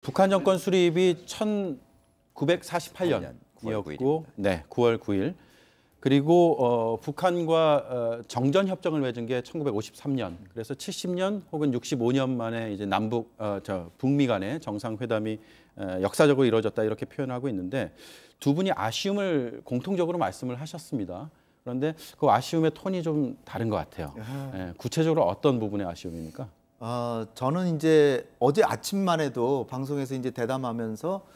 북한 정권 수립이 1948년이었고, 네, 9월 9일. 그리고 북한과 정전 협정을 맺은 게 1953년. 그래서 70년 혹은 65년 만에 이제 북미 간의 정상회담이 역사적으로 이루어졌다 이렇게 표현하고 있는데 두 분이 아쉬움을 공통적으로 말씀을 하셨습니다. 그런데 그 아쉬움의 톤이 좀 다른 것 같아요. 네, 구체적으로 어떤 부분의 아쉬움입니까? 저는 이제 어제 아침만 해도 방송에서 이제 대담하면서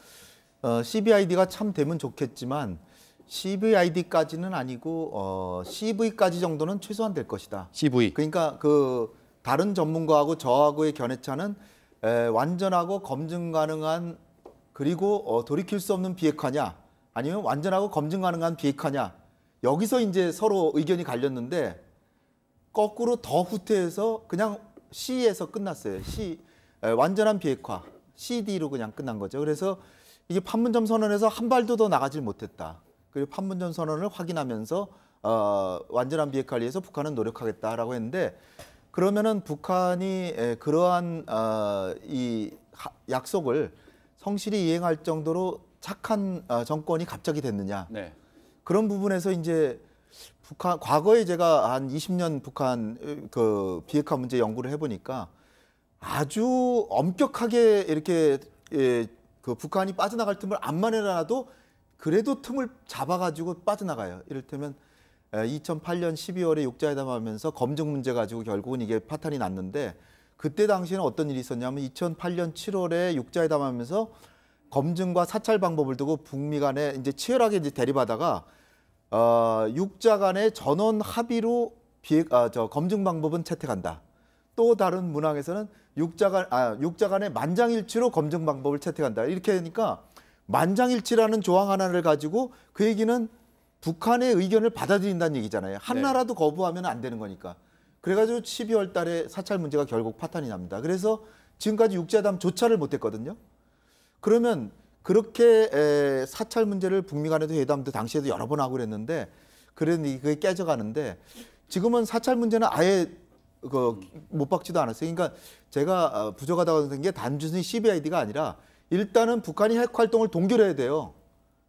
CVID가 참 되면 좋겠지만 CVID까지는 아니고 CV까지 정도는 최소한 될 것이다. CV. 그러니까 그 다른 전문가하고 저하고의 견해차는 완전하고 검증 가능한 그리고 돌이킬 수 없는 비핵화냐 아니면 완전하고 검증 가능한 비핵화냐 여기서 이제 서로 의견이 갈렸는데 거꾸로 더 후퇴해서 그냥 C에서 끝났어요. 완전한 비핵화, CD로 그냥 끝난 거죠. 그래서 이게 판문점 선언에서 한 발도 더 나가질 못했다. 그리고 판문점 선언을 확인하면서 완전한 비핵화를 위해서 북한은 노력하겠다라고 했는데 그러면은 북한이 그러한 이 약속을 성실히 이행할 정도로 착한 정권이 갑자기 됐느냐. 네. 그런 부분에서 이제 북한 과거에 제가 한 20년 북한 그 비핵화 문제 연구를 해보니까 아주 엄격하게 이렇게 그 북한이 빠져나갈 틈을 안 마련해놔도 그래도 틈을 잡아가지고 빠져나가요. 이를테면 2008년 12월에 육자회담하면서 검증 문제 가지고 결국은 이게 파탄이 났는데 그때 당시에는 어떤 일이 있었냐면 2008년 7월에 육자회담하면서 검증과 사찰 방법을 두고 북미 간에 이제 치열하게 이제 대립하다가 육자 간의 전원 합의로 검증 방법은 채택한다. 또 다른 문항에서는 육자 간의 만장일치로 검증 방법을 채택한다. 이렇게 하니까 만장일치라는 조항 하나를 가지고 그 얘기는 북한의 의견을 받아들인다는 얘기잖아요. 하나라도 거부하면 안 되는 거니까. 그래가지고 12월 달에 사찰 문제가 결국 파탄이 납니다. 그래서 지금까지 육자회담조차를 못했거든요. 그러면 그렇게 사찰 문제를 북미 간에도 회담도 당시에도 여러 번 하고 그랬는데 그게 깨져가는데 지금은 사찰 문제는 아예 못 박지도 않았어요. 그러니까 제가 부족하다고 생각한 게 단순히 CVID가 아니라 일단은 북한이 핵 활동을 동결해야 돼요.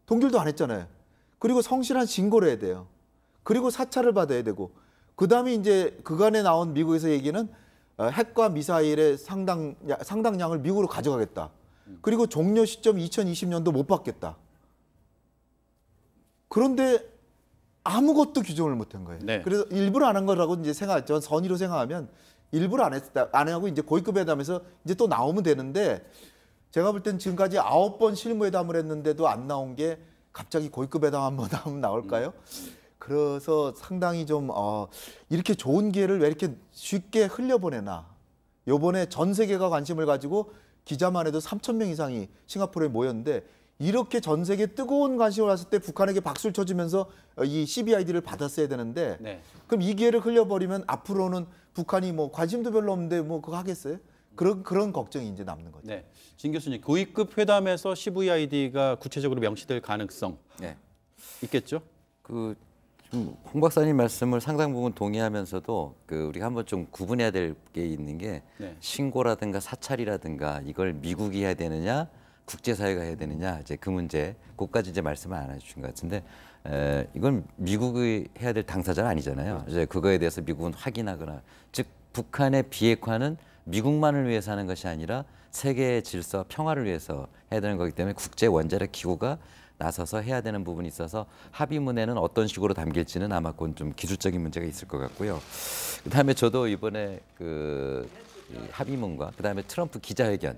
동결도 안 했잖아요. 그리고 성실한 신고를 해야 돼요. 그리고 사찰을 받아야 되고 그다음에 이제 그간에 나온 미국에서 얘기는 핵과 미사일의 상당량을 미국으로 가져가겠다. 그리고 종료 시점 2020년도 못 받겠다. 그런데 아무것도 규정을 못한 거예요. 네. 그래서 일부러 안 한 거라고 이제 생각했죠. 선의로 생각하면 일부러 안 하고 이제 고위급 회담에서 이제 또 나오면 되는데 제가 볼 땐 지금까지 9번 실무회담을 했는데도 안 나온 게 갑자기 고위급 회담 한번 하면 나올까요? 그래서 상당히 좀 이렇게 좋은 기회를 왜 이렇게 쉽게 흘려보내나. 요번에 전 세계가 관심을 가지고 기자만 해도 3,000명 이상이 싱가포르에 모였는데 이렇게 전 세계 뜨거운 관심을 왔을 때 북한에게 박수를 쳐주면서 이 CVID를 받았어야 되는데 네. 그럼 이 기회를 흘려버리면 앞으로는 북한이 뭐 관심도 별로 없는데 뭐 그거 하겠어요? 그런 걱정이 이제 남는 거죠. 네. 진 교수님, 고위급 회담에서 CVID가 구체적으로 명시될 가능성 있겠죠? 홍 박사님 말씀을 상당 부분 동의하면서도 우리가 한번 좀 구분해야 될 게 있는 게 신고라든가 사찰이라든가 이걸 미국이 해야 되느냐 국제사회가 해야 되느냐 이제 그 문제 그것까지 이제 말씀을 안 해주신 것 같은데 이건 미국이 해야 될 당사자는 아니잖아요. 이제 그거에 대해서 미국은 확인하거나 즉 북한의 비핵화는 미국만을 위해서 하는 것이 아니라 세계의 질서와 평화를 위해서 해야 되는 거기 때문에 국제 원자력 기구가 나서서 해야 되는 부분이 있어서 합의문에는 어떤 식으로 담길지는 아마 그건 좀 기술적인 문제가 있을 것 같고요. 그다음에 저도 이번에 이 합의문과 그다음에 트럼프 기자회견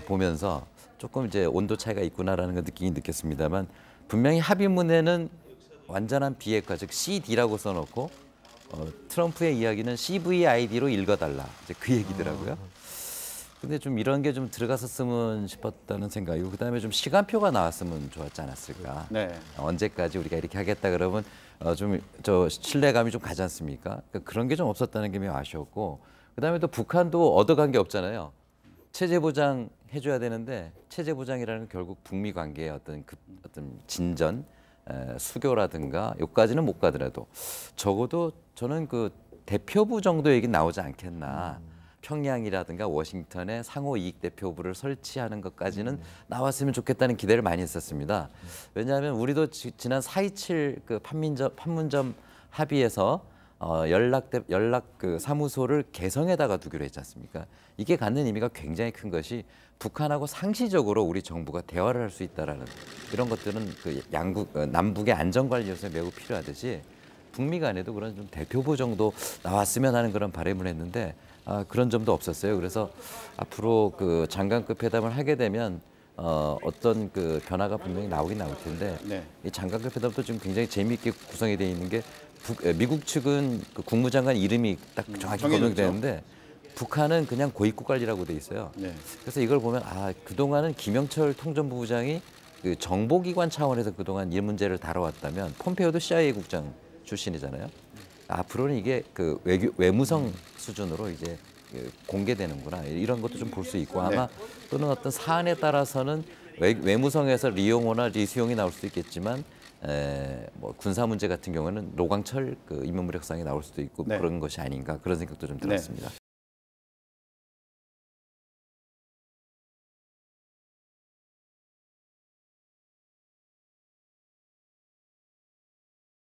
보면서 조금 이제 온도 차이가 있구나라는 걸 느꼈습니다만 분명히 합의문에는 완전한 비핵화 즉 CD라고 써놓고 트럼프의 이야기는 CVID로 읽어달라 이제 그 얘기더라고요. 근데 좀 이런 게 좀 들어갔었으면 싶었다는 생각이고 그다음에 좀 시간표가 나왔으면 좋았지 않았을까. 네. 언제까지 우리가 이렇게 하겠다 그러면 좀 신뢰감이 좀 가지 않습니까? 그러니까 그런 게 좀 없었다는 게 매우 아쉬웠고 그다음에 또 북한도 얻어간 게 없잖아요. 체제 보장 해줘야 되는데 체제 보장이라는 건 결국 북미 관계의 어떤 진전, 수교라든가 여기까지는 못 가더라도 적어도 저는 그 대표부 정도 얘기 나오지 않겠나. 평양이라든가 워싱턴에 상호 이익 대표부를 설치하는 것까지는 나왔으면 좋겠다는 기대를 많이 했었습니다. 왜냐하면 우리도 지난 4.27 그 판문점 합의에서 연락 그 사무소를 개성에다가 두기로 했지 않습니까? 이게 갖는 의미가 굉장히 큰 것이 북한하고 상시적으로 우리 정부가 대화를 할 수 있다라는 이런 것들은 그 남북의 안전 관리 요소에 매우 필요하듯이 북미 간에도 그런 좀 대표부 정도 나왔으면 하는 그런 바람을 했는데 그런 점도 없었어요. 그래서 앞으로 그 장관급 회담을 하게 되면 어떤 그 변화가 분명히 나오긴 나올 텐데 네. 이 장관급 회담도 지금 굉장히 재미있게 구성이 되어 있는 게 미국 측은 그 국무장관 이름이 딱 정확히 거명되는데 북한은 그냥 고위국관리라고 돼 있어요. 네. 그래서 이걸 보면 그동안은 김영철 통전부 부장이 그 정보기관 차원에서 그동안 이 문제를 다뤄왔다면 폼페오도 CIA 국장 출신이잖아요. 앞으로는 이게 그 외무성 수준으로 이제 공개되는구나 이런 것도 좀 볼 수 있고 아마 또는 어떤 사안에 따라서는 외무성에서 리용호나 리수용이 나올 수도 있겠지만 뭐 군사 문제 같은 경우는 노광철 그 인민무력상이 나올 수도 있고 네. 그런 것이 아닌가 그런 생각도 좀 들었습니다.